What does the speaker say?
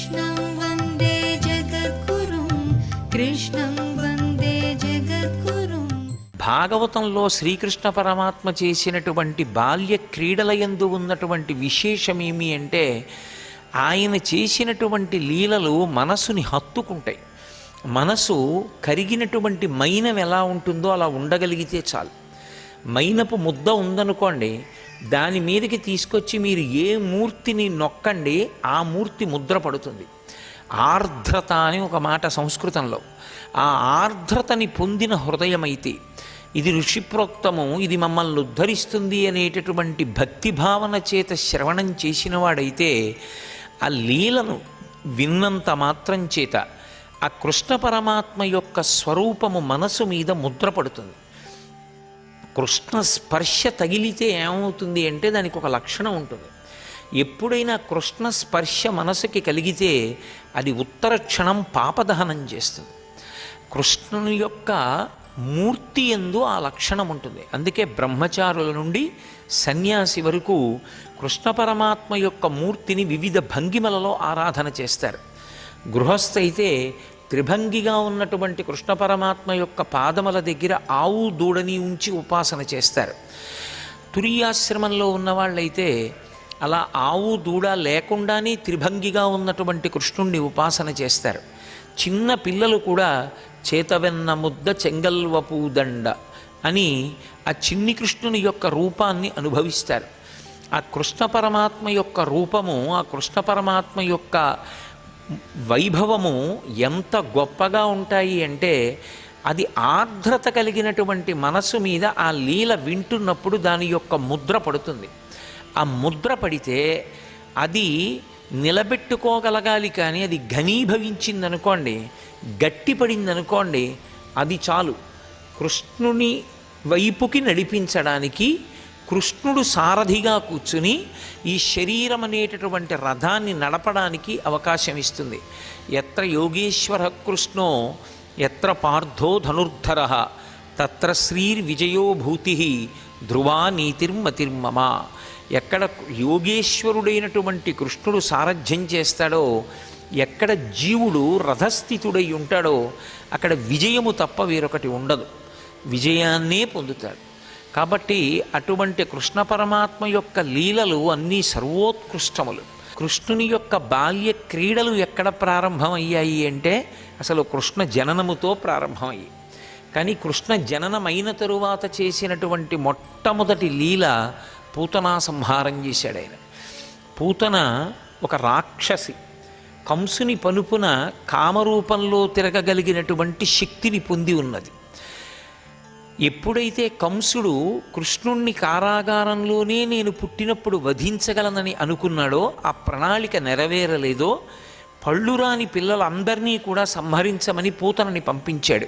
कृष्णं वन्दे जगद्गुरुं कृष्णं वन्दे जगद्गुरुं భాగవతంలో శ్రీకృష్ణ పరమాత్మ చేసినటువంటి బాల్య క్రీడలయందు ఉన్నటువంటి విశేషమేమి అంటే ఆయన చేసినటువంటి లీలలు మనసుని హత్తుకుంటాయి. మనసు కరిగినటువంటి మైనం ఎలా ఉంటుందో అలా ఉండగలిగితే చాలు. మైనపు ముద్ద ఉందనుకోండి, దాని మీదకి తీసుకొచ్చి మీరు ఏ మూర్తిని నొక్కండి ఆ మూర్తి ముద్ర పడుతుంది. ఆర్ద్రత అని ఒక మాట సంస్కృతంలో. ఆ ఆర్ద్రతని పొందిన హృదయమైతే ఇది ఋషిప్రోక్తము, ఇది మమ్మల్ని ఉద్ధరిస్తుంది అనేటటువంటి భక్తి భావన చేత శ్రవణం చేసిన వాడైతే ఆ లీలను విన్నంత మాత్రం చేత ఆ కృష్ణ పరమాత్మ యొక్క స్వరూపము మనసు మీద ముద్ర పడుతుంది. కృష్ణ స్పర్శ తగిలితే ఏమవుతుంది అంటే దానికి ఒక లక్షణం ఉంటుంది. ఎప్పుడైనా కృష్ణ స్పర్శ మనసుకి కలిగితే అది ఉత్తర క్షణం పాపదహనం చేస్తుంది. కృష్ణుని యొక్క మూర్తి యందు ఆ లక్షణం ఉంటుంది. అందుకే బ్రహ్మచారుల నుండి సన్యాసి వరకు కృష్ణ పరమాత్మ యొక్క మూర్తిని వివిధ భంగిమలలో ఆరాధన చేస్తారు. గృహస్థ అయితే త్రిభంగిగా ఉన్నటువంటి కృష్ణ పరమాత్మ యొక్క పాదముల దగ్గర ఆవు దూడని ఉంచి ఉపాసన చేస్తారు. తురీయాశ్రమంలో ఉన్నవాళ్ళైతే అలా ఆవు దూడ లేకుండానే త్రిభంగిగా ఉన్నటువంటి కృష్ణుణ్ణి ఉపాసన చేస్తారు. చిన్న పిల్లలు కూడా చేతవెన్న ముద్ద చెంగల్వపూదండ అని ఆ చిన్ని కృష్ణుని యొక్క రూపాన్ని అనుభవిస్తారు. ఆ కృష్ణ పరమాత్మ యొక్క రూపము, ఆ కృష్ణ పరమాత్మ యొక్క వైభవము ఎంత గొప్పగా ఉంటాయి అంటే అది ఆర్ద్రత కలిగినటువంటి మనసు మీద ఆ లీల వింటున్నప్పుడు దాని యొక్క ముద్ర పడుతుంది. ఆ ముద్ర పడితే అది నిలబెట్టుకోగలగాలి, కానీ అది ఘనీభవించిందనుకోండి, గట్టిపడిందనుకోండి, అది చాలు కృష్ణుని వైపుకి నడిపించడానికి. కృష్ణుడు సారథిగా కూర్చుని ఈ శరీరం అనేటటువంటి రథాన్ని నడపడానికి అవకాశం ఇస్తుంది. ఎత్ర యోగేశ్వర కృష్ణో ఎత్ర పార్థో ధనుర్ధర తత్ర శ్రీర్విజయోభూతి ధ్రువా నీతిర్మతిర్మమ. ఎక్కడ యోగేశ్వరుడైనటువంటి కృష్ణుడు సారథ్యం చేస్తాడో, ఎక్కడ జీవుడు రథస్థితుడై ఉంటాడో అక్కడ విజయము తప్ప వేరొకటి ఉండదు. విజయాన్నే పొందుతాడు. కాబట్టి అటువంటి కృష్ణ పరమాత్మ యొక్క లీలలు అన్నీ సర్వోత్కృష్టములు. కృష్ణుని యొక్క బాల్య క్రీడలు ఎక్కడ ప్రారంభమయ్యాయి అంటే అసలు కృష్ణ జననముతో ప్రారంభమయ్యాయి. కానీ కృష్ణ జననమైన తరువాత చేసినటువంటి మొట్టమొదటి లీల పూతనా సంహారం చేశాడు ఆయన. పూతన ఒక రాక్షసి, కంసుని పనుపున కామరూపంలో తిరగగలిగినటువంటి శక్తిని పొంది ఉన్నది. ఎప్పుడైతే కంసుడు కృష్ణుణ్ణి కారాగారంలోనే నేను పుట్టినప్పుడు వధించగలనని అనుకున్నాడో, ఆ ప్రణాళిక నెరవేరలేదో, పళ్ళురాని పిల్లలందరినీ కూడా సంహరించమని పూతనని పంపించాడు.